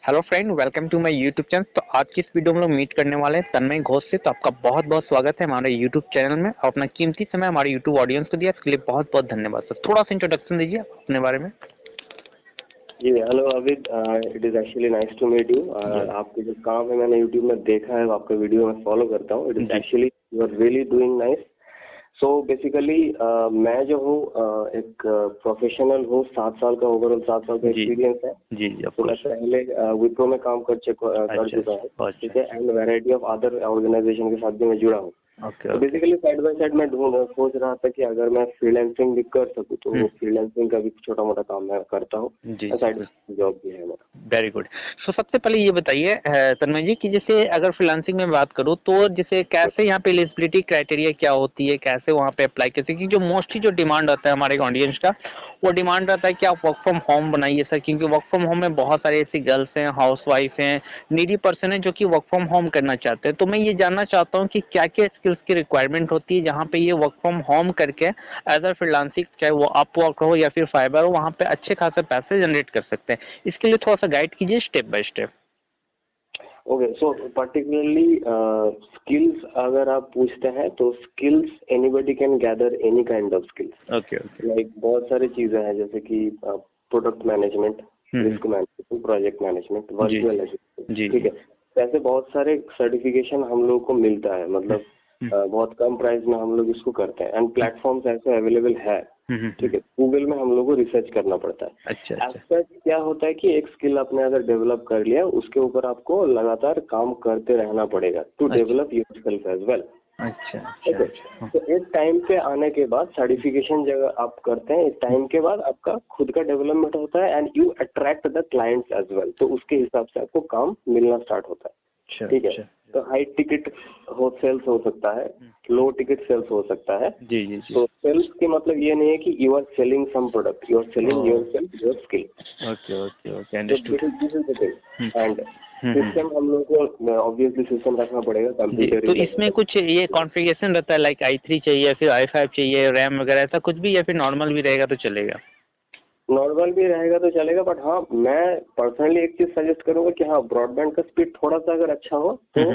Hello friend, welcome to my YouTube channel. तो आज की इस वीडियो में हम लोग मीट करने वाले हैं तन्मय घोष से। तो आपका बहुत बहुत स्वागत है हमारे यूट्यूब चैनल में और अपना कीमती समय हमारे यूट्यूब ऑडियंस को दिया, इसके लिए बहुत बहुत धन्यवाद सर। थोड़ा सा इंट्रोडक्शन दीजिए अपने बारे में। जी hello Avid, it is actually nice to meet you. आपके जो काम है मैंने यूट्यूब में देखा है, आपका वीडियो में फॉलो करता हूँ। It is actually you are really doing nice. So basically मैं जो हूँ एक प्रोफेशनल हूँ, 7 साल का ओवरऑल 7 साल का एक्सपीरियंस है। जी तो मैं पहले विप्रो में काम कर चुका हूँ, ठीक है, and variety of other organisation के साथ भी मैं जुड़ा हूँ। तो बेसिकली साइड बाय साइड मैं सोच रहा था कि अगर मैं फ्रीलांसिंग भी कर सकूँ तो वो फ्रीलांसिंग का भी छोटा मोटा काम मैं करता हूँ, साइड जॉब भी है मेरा। Very good. सो सबसे पहले ये बताइए तन्मय जी कि जैसे अगर फ्रीलांसिंग में बात करूँ तो जैसे कैसे यहाँ पे एलिजिबिलिटी क्राइटेरिया क्या होती है, कैसे वहाँ पे अप्लाई कैसे, क्योंकि जो मोस्टली जो डिमांड आता है हमारे ऑडियंस का वो डिमांड रहता है कि आप वर्क फ्रॉम होम बनाइए सर, क्योंकि वर्क फ्रॉम होम में बहुत सारे ऐसी गर्ल्स हैं, हाउस वाइफ हैं, नीडी पर्सन है जो कि वर्क फ्रॉम होम करना चाहते हैं। तो मैं ये जानना चाहता हूँ कि क्या क्या स्किल्स की रिक्वायरमेंट होती है जहाँ पे ये वर्क फ्रॉम होम करके एज अ फ्रीलांसिंग, चाहे वो अपवर्क हो या फिर फाइबर हो, वहाँ पे अच्छे खासे पैसे जनरेट कर सकते हैं। इसके लिए थोड़ा सा गाइड कीजिए step by step. Okay, so particularly skills अगर आप पूछते हैं तो skills anybody can gather any kind of skills. Okay okay. Like बहुत सारी चीजें हैं जैसे कि product management, risk management, project management, virtual assistant, ठीक है। तो ऐसे बहुत सारे सर्टिफिकेशन हम लोग को मिलता है, मतलब बहुत कम प्राइस में हम लोग इसको करते हैं एंड प्लेटफॉर्म्स ऐसे अवेलेबल है, ठीक है। गूगल में हम लोग को रिसर्च करना पड़ता है। अच्छा, क्या होता है कि एक स्किल आपने अगर डेवलप कर लिया उसके ऊपर आपको लगातार काम करते रहना पड़ेगा to develop yourself as well. अच्छा। तो एक टाइम पे आने के बाद सर्टिफिकेशन जब आप करते हैं, एक टाइम के बाद आपका खुद का डेवलपमेंट होता है and you attract the clients as well. तो उसके हिसाब से आपको काम मिलना स्टार्ट होता है, ठीक है। तो हाई टिकट सेल्स हो सकता है, लो टिकट सेल्स हो सकता है। जी। तो सेल्स के मतलब ये नहीं है कि you are selling some product, you are selling yourself, your skill. Okay understood. And system हम लोग को ऑब्वियसली सिस्टम रखना पड़ेगा, कंप्यूटर। तो इसमें कुछ ये कॉन्फ़िगरेशन रहता है, लाइक i3 चाहिए, फिर i5 चाहिए, रैम वगैरह ऐसा कुछ भी, या फिर नॉर्मल भी रहेगा तो चलेगा? नॉर्मल भी रहेगा तो चलेगा, बट हाँ मैं पर्सनली एक चीज सजेस्ट करूंगा कि हाँ ब्रॉडबैंड का स्पीड थोड़ा सा अगर अच्छा हो तो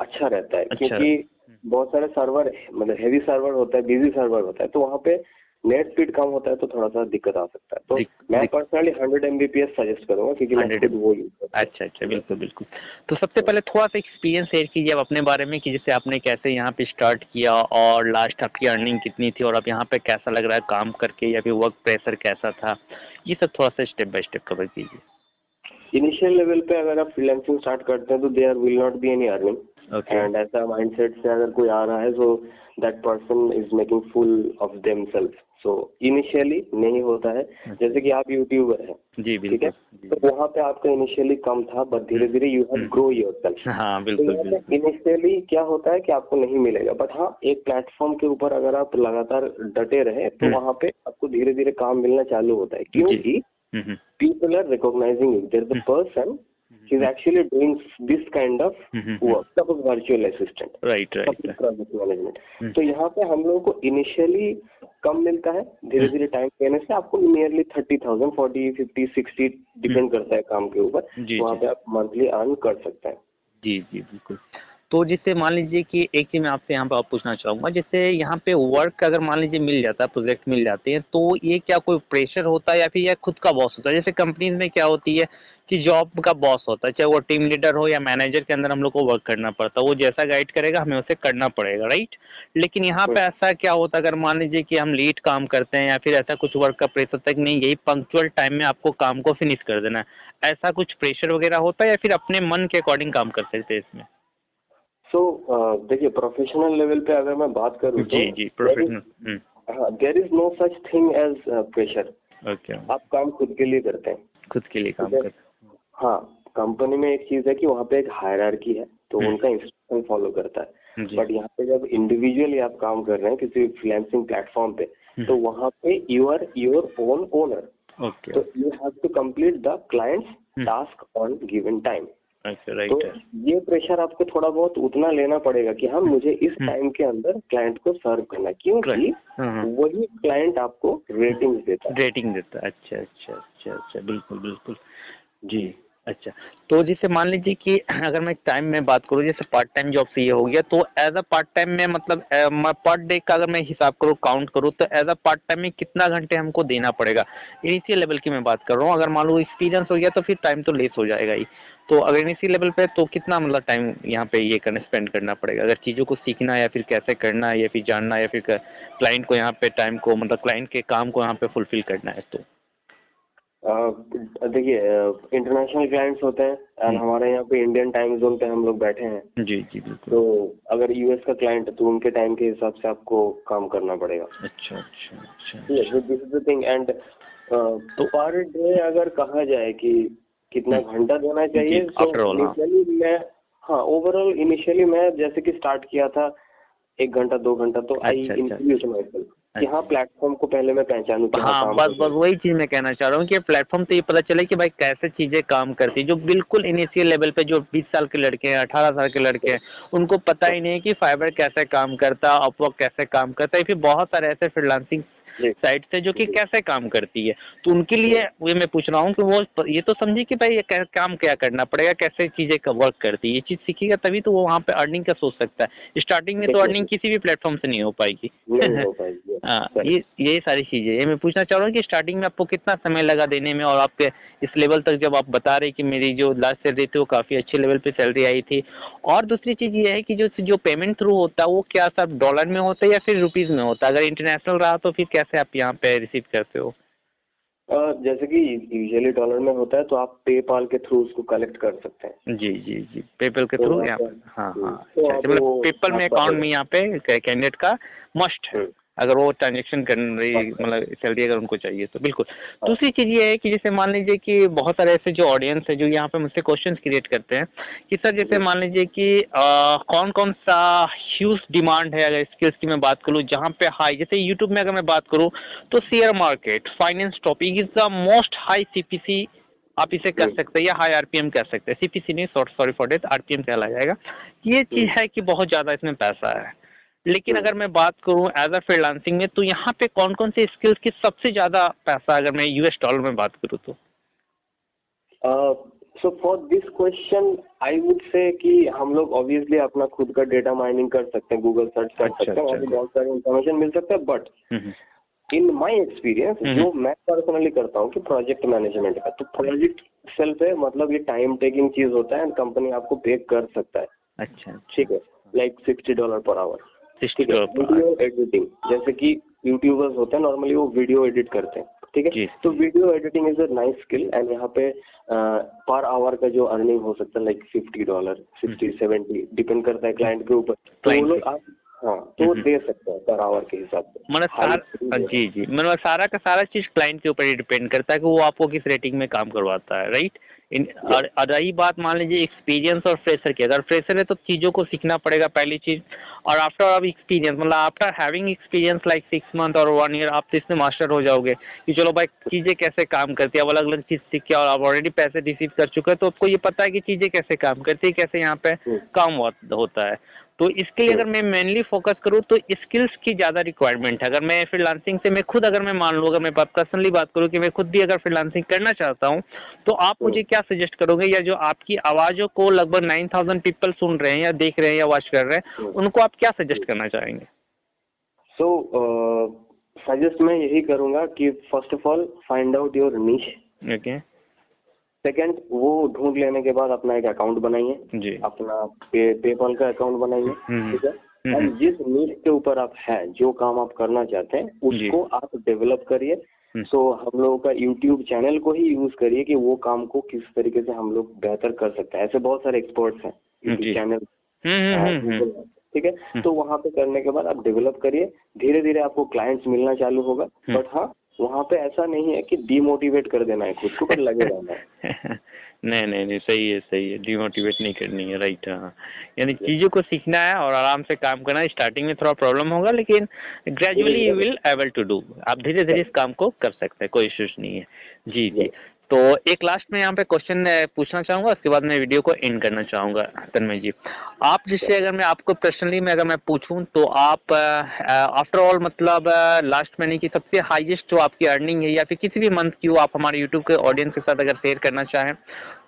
अच्छा रहता है। क्योंकि बहुत सारे सर्वर, मतलब हेवी सर्वर होता है, बिजी सर्वर होता है, तो वहाँ पे नेट स्पीड कम होता है तो थोड़ा सा दिक्कत आ सकता है। तो मैं पर्सनली 100 Mbps सजेस्ट करूंगा क्योंकि मैं खुद वो यूज करता हूं। अच्छा, बिल्कुल। तो सबसे पहले थोड़ा सा एक्सपीरियंस शेयर कीजिए आप अपने बारे में कि जैसे आपने कैसे यहाँ पे स्टार्ट किया और लास्ट आपकी अर्निंग कितनी थी और अब यहाँ पे कैसा लग रहा है काम करके, या फिर वर्क प्रेशर कैसा था, ये सब थोड़ा सा स्टेप बाय स्टेप कवर कीजिए। इनिशियल लेवल पे अगर आप फ्रीलांसिंग स्टार्ट करते हैं तो there will not be any earning, and ऐसा माइंडसेट से अगर कोई आ रहा है so that person is making fool of themselves. So initially नहीं होता है। जैसे कि आप यूट्यूबर हैं, जी ठीक है, तो वहाँ पे आपका इनिशियली कम था, बट धीरे धीरे यू हैव ग्रो योरसेल्फ। हाँ बिल्कुल। इनिशियली क्या होता है कि आपको नहीं मिलेगा, बट हाँ एक प्लेटफॉर्म के ऊपर अगर आप लगातार डटे रहे तो वहाँ पे आपको धीरे धीरे काम मिलना चालू होता है, क्योंकि people are recognizing you. There's a person who is actually doing this kind of work, suppose virtual assistant, right. project management. तो यहाँ पे हम लोगों को इनिशियली कम मिलता है, धीरे धीरे टाइम देने से आपको नियरली 30,000, 40, 50, 60 डिपेंड करता है काम के ऊपर, वहाँ पे आप मंथली अर्न कर सकते हैं। जी बिल्कुल। तो जैसे मान लीजिए कि एक चीज़ मैं आपसे यहाँ पर और पूछना चाहूँगा, जैसे यहाँ पे वर्क अगर मान लीजिए मिल जाता है, प्रोजेक्ट मिल जाते हैं, तो ये क्या कोई प्रेशर होता है या फिर यह खुद का बॉस होता है? जैसे कंपनीज में क्या होती है कि जॉब का बॉस होता है, चाहे वो टीम लीडर हो या मैनेजर के अंदर हम लोग को वर्क करना पड़ता है, वो जैसा गाइड करेगा हमें उसे करना पड़ेगा, राइट। लेकिन यहाँ पे ऐसा क्या होता है, अगर मान लीजिए कि हम लीड काम करते हैं या फिर ऐसा कुछ वर्क का प्रेशर तक नहीं, यही पंक्चुअल टाइम में आपको काम को फिनिश कर देना है, ऐसा कुछ प्रेशर वगैरह होता है या फिर अपने मन के अकॉर्डिंग काम कर सकते हैं इसमें? देखिए प्रोफेशनल लेवल पे अगर मैं बात करूँ तो जी प्रोफेशनल, हाँ there is no such thing as pressure. Okay, आप काम खुद के लिए करते हैं, खुद के लिए काम करते हैं। हाँ कंपनी में एक चीज है कि वहाँ पे एक हायरार्की है तो उनका इंस्ट्रक्शन फॉलो करता है, बट यहाँ पे जब इंडिविजुअली आप काम कर रहे हैं किसी फ्रीलांसिंग प्लेटफॉर्म पे तो वहाँ पे you are your own owner. तो you have to complete the clients task on given time. तो ये प्रेशर आपको थोड़ा बहुत उतना लेना पड़ेगा कि हाँ मुझे इस टाइम के अंदर क्लाइंट को सर्व करना है, क्योंकि वही क्लाइंट आपको रेटिंग देता है। अच्छा, बिल्कुल जी। अच्छा, तो जैसे मान लीजिए कि अगर मैं टाइम में बात करूँ, जैसे पार्ट टाइम जॉब से ये हो गया, तो एज अ पार्ट टाइम में मतलब पर डे का अगर मैं हिसाब करूँ, काउंट करूँ, तो एज अ पार्ट टाइम में कितना घंटे हमको देना पड़ेगा? इनिशियल लेवल की मैं बात कर रहा हूँ। अगर मान लो एक्सपीरियंस हो गया तो फिर टाइम तो लेस हो जाएगा ही। तो अगर इनिशियल लेवल पे तो कितना मतलब टाइम यहाँ पे ये करना स्पेंड करना पड़ेगा, अगर चीज़ों को सीखना है या फिर कैसे करना है या फिर जानना है या फिर क्लाइंट को यहाँ पे टाइम को मतलब क्लाइंट के काम को यहाँ पे फुलफिल करना है तो? देखिए, इंटरनेशनल क्लाइंट्स होते हैं एंड हमारे यहाँ पे इंडियन टाइम जोन पे हम लोग बैठे हैं। जी जी बिल्कुल। तो अगर यूएस का क्लाइंट है तो उनके टाइम के हिसाब से आपको काम करना पड़ेगा। अच्छा अच्छा अच्छा। This is the thing. And तो पर डे अगर कहा जाए कि कितना घंटा देना चाहिए, तो इनिशियली मैं, हाँ, ओवरऑल इनिशियली मैं जैसे कि स्टार्ट किया था 1 घंटा 2 घंटा, तो आई इंट्रोड्यूस माय सेल्फ कि हाँ, प्लेटफॉर्म को पहले मैं पहचानूं कि हाँ, बस वही चीज मैं कहना चाह रहा हूँ कि प्लेटफॉर्म तो ये पता चले कि भाई कैसे चीजें काम करती है। जो बिल्कुल इनिशियल लेवल पे जो 20 साल के लड़के हैं, 18 साल के लड़के हैं, उनको पता ही नहीं है कि फाइबर कैसे काम करता है, अपवर्क कैसे काम करता है, फिर बहुत सारे ऐसे फ्रीलांसिंग साइट्स है जो कि कैसे काम करती है। तो उनके लिए वो मैं पूछ रहा हूँ कि वो ये तो समझे कि भाई ये काम क्या करना पड़ेगा, कैसे चीजें वर्क करती है। ये चीज सीखेगा तभी तो वो वहाँ पे अर्निंग का सोच सकता है। स्टार्टिंग में तो अर्निंग किसी भी प्लेटफॉर्म से नहीं हो पाएगी। हाँ, ये सारी चीजें ये मैं पूछना चाह रहा हूँ कि स्टार्टिंग में आपको कितना समय लगा देने में, और आपके इस लेवल तक जब आप बता रहे कि मेरी जो लास्ट सैलरी थी वो काफी अच्छे लेवल पे सैलरी आई थी। और दूसरी चीज ये है कि जो पेमेंट थ्रू होता है वो क्या सब डॉलर में होता है या फिर रुपीज में होता है? अगर इंटरनेशनल रहा तो फिर कैसे आप यहाँ पे रिसीव करते हो? जैसे कि यूजुअली डॉलर में होता है तो आप पेपाल के थ्रू उसको कलेक्ट कर सकते हैं। जी जी जी, पेपल के थ्रू यहाँ पे। हाँ हाँ, अच्छा, मतलब पेपल में अकाउंट में यहाँ पे कैंडिडेट का मस्ट है अगर वो ट्रांजेक्शन कर रही, मतलब सैलरी अगर उनको चाहिए तो। बिल्कुल। दूसरी चीज ये है कि जैसे मान लीजिए कि बहुत सारे ऐसे जो ऑडियंस है जो यहाँ पे मुझसे क्वेश्चंस क्रिएट करते हैं कि सर जैसे मान लीजिए कि कौन कौन सा ह्यूज डिमांड है, अगर स्किल्स की मैं बात करूँ जहाँ पे हाई, जैसे यूट्यूब में अगर मैं बात करूँ तो share market, finance topic is the most high CPC आप इसे कह सकते हैं, या हाई आरपीएम कह सकते हैं। सीपीसी नहीं, सॉरी फॉर डेट, आरपीएम कहला जाएगा। ये चीज है कि बहुत ज्यादा इसमें पैसा है। लेकिन अगर मैं बात करूं एज अ फ्रीलांसिंग में, तो यहाँ पे कौन कौन से स्किल्स की सबसे ज्यादा पैसा, अगर मैं यूएस डॉलर में बात करूं तो? So for this question I would say कि हम लोग ऑब्वियसली अपना खुद का डेटा माइनिंग कर सकते हैं, गूगल सर्च कर सकते हैं, वहाँ बहुत सारी इन्फॉर्मेशन मिल सकता है। बट इन माई एक्सपीरियंस जो मैं पर्सनली करता हूँ कि प्रोजेक्ट मैनेजमेंट का, तो प्रोजेक्ट सेल्फ है, मतलब ये टाइम टेकिंग चीज होता है, कंपनी आपको पे कर सकता है। अच्छा, ठीक है, लाइक $60 पर आवर। ठीक है, वीडियो एडिटिंग, जैसे कि यूट्यूबर्स होते हैं नॉर्मली वो वीडियो एडिट करते हैं। ठीक है, तो video editing is a nice skill and यहाँ पे पर आवर का जो अर्निंग हो सकता है लाइक $50, 60-70 डिपेंड करता है क्लाइंट के ऊपर। तो वो लोग आप, हाँ, तो दे सकते हैं पर आवर के हिसाब से। मतलब जी जी, मतलब सारा का सारा चीज क्लाइंट के ऊपर ही डिपेंड करता है कि वो आपको किस रेटिंग में काम करवाता है, राइट? और रही बात मान लीजिए एक्सपीरियंस और फ्रेशर की, अगर फ्रेशर है तो चीजों को सीखना पड़ेगा पहली चीज, और आफ्टर अब एक्सपीरियंस, मतलब after having experience like 6 month और 1 ईयर, आप तो इसमें मास्टर हो जाओगे कि चलो भाई चीजें कैसे काम करती है, अब अलग अलग चीज सीख के, और आप ऑलरेडी पैसे रिसीव कर चुके हैं तो आपको ये पता है कि चीजें कैसे काम करती है, कैसे यहाँ पे काम होता है। तो इसके लिए अगर मैं मेनली फोकस करूँ तो स्किल्स की ज्यादा रिक्वायरमेंट है। अगर मैं फ्रीलांसिंग से, मैं खुद अगर मैं मान लूँ, अगर मैं पर्सनली बात करूँ कि मैं खुद भी अगर फ्रीलांसिंग करना चाहता हूँ, तो आप मुझे क्या सजेस्ट करोगे, या जो आपकी आवाजों को लगभग 9000 पीपल सुन रहे हैं या देख रहे हैं या वॉच कर रहे हैं, उनको आप क्या सजेस्ट करना चाहेंगे? सो सजेस्ट मैं यही करूंगा कि first of all find out your niche. Okay. Second, वो ढूंढ लेने के बाद अपना एक अकाउंट बनाइए, अपना पेपल का अकाउंट बनाइए। ठीक है, और जिस नीश के ऊपर आप हैं, जो काम आप करना चाहते हैं उसको आप डेवलप करिए। सो हम लोगों का यूट्यूब चैनल को ही यूज करिए कि वो काम को किस तरीके से हम लोग बेहतर कर सकते हैं। ऐसे बहुत सारे एक्सपर्ट्स हैं यूट्यूब चैनल। ठीक है, तो वहाँ पे करने के बाद आप डेवलप करिए, धीरे धीरे आपको क्लाइंट्स मिलना चालू होगा। बट हाँ, वहाँ पे ऐसा नहीं है कि डिमोटिवेट कर देना है खुद को, पर लगे रहना है। नहीं, सही है, डिमोटिवेट नहीं करनी है, राइट। हाँ, यानी चीजों को सीखना है और आराम से काम करना है। स्टार्टिंग में थोड़ा प्रॉब्लम होगा लेकिन gradually you will able to do, आप धीरे धीरे इस काम को कर सकते हैं, कोई इश्यूज नहीं है। जी जी, तो एक लास्ट में यहाँ पे क्वेश्चन पूछना चाहूंगा, उसके बाद मैं वीडियो को एंड करना चाहूंगा। तन्मय जी, आप जिससे अगर मैं आपको पर्सनली में अगर मैं पूछूं तो आप आफ्टर ऑल मतलब लास्ट महीने की सबसे हाईएस्ट जो आपकी अर्निंग है या फिर किसी भी मंथ की हो, आप हमारे यूट्यूब के ऑडियंस के साथ अगर शेयर करना चाहें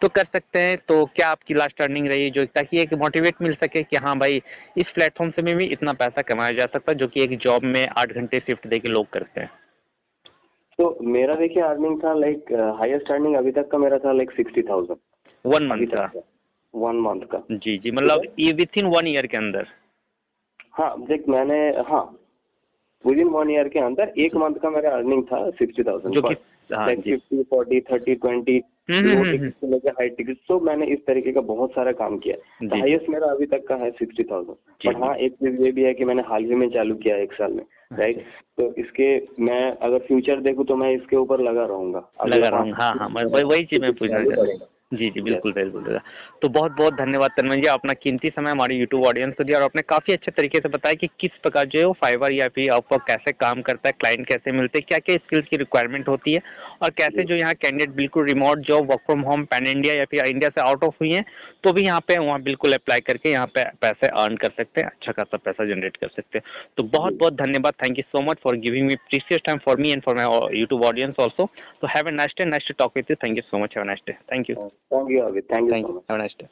तो कर सकते हैं। तो क्या आपकी लास्ट अर्निंग रही है, जो ताकि एक मोटिवेट मिल सके कि हाँ भाई इस प्लेटफॉर्म से भी इतना पैसा कमाया जा सकता है, जो कि एक जॉब में 8 घंटे शिफ्ट दे के लोग करते हैं। तो मेरा देखिए अर्निंग था लाइक हाईएस्ट अर्निंग अभी तक का मेरा था लाइक 60,000 1 मंथ का। 1 मंथ का। जी जी, मतलब ये विथ इन 1 ईयर के अंदर। हाँ देख मैंने, हाँ विद इन 1 ईयर के अंदर 1 मंथ का मेरा अर्निंग था 60,000, जो कि लाइक 50, 40, 30, 20 लो टिकट से लेकर हाई टिकट। तो मैंने इस तरीके का बहुत सारा काम किया। तो हाईएस्ट मेरा अभी तक का है 60,000। बट हाँ एक चीज ये भी है कि मैंने हाल ही में चालू किया 1 साल में, राइट। तो इसके मैं अगर फ्यूचर देखूं तो मैं इसके ऊपर लगा रहूंगा। हाँ हाँ, मैं वही चीज मैं पूछना चाह रहा हूँ। जी जी बिल्कुल बिल्कुल। तो बहुत बहुत धन्यवाद तन्मय जी, अपना कीमती समय हमारे यूट्यूब ऑडियंस को दिया और आपने काफी अच्छे तरीके से बताया कि किस प्रकार जो है वो फाइवर या फिर अपवर्क कैसे काम करता है, क्लाइंट कैसे मिलते हैं, क्या क्या स्किल्स की रिक्वायरमेंट होती है और कैसे जो यहाँ कैंडिडेट बिल्कुल remote job, work from home, pan India या फिर इंडिया से आउट ऑफ हुई है तो भी यहाँ पे वहाँ बिल्कुल अप्लाई करके यहाँ पे पैसे अर्न कर सकते हैं, अच्छा खासा पैसा जनरेट कर सकते हैं। तो बहुत बहुत धन्यवाद, thank you so much for giving me precious time for me and for my YouTube audience also. So have a nice day. Nice to talk with you. Thank you so much. Have a nice day. Thank you. Thank you, Abhi. Thank you so much. Have a nice day.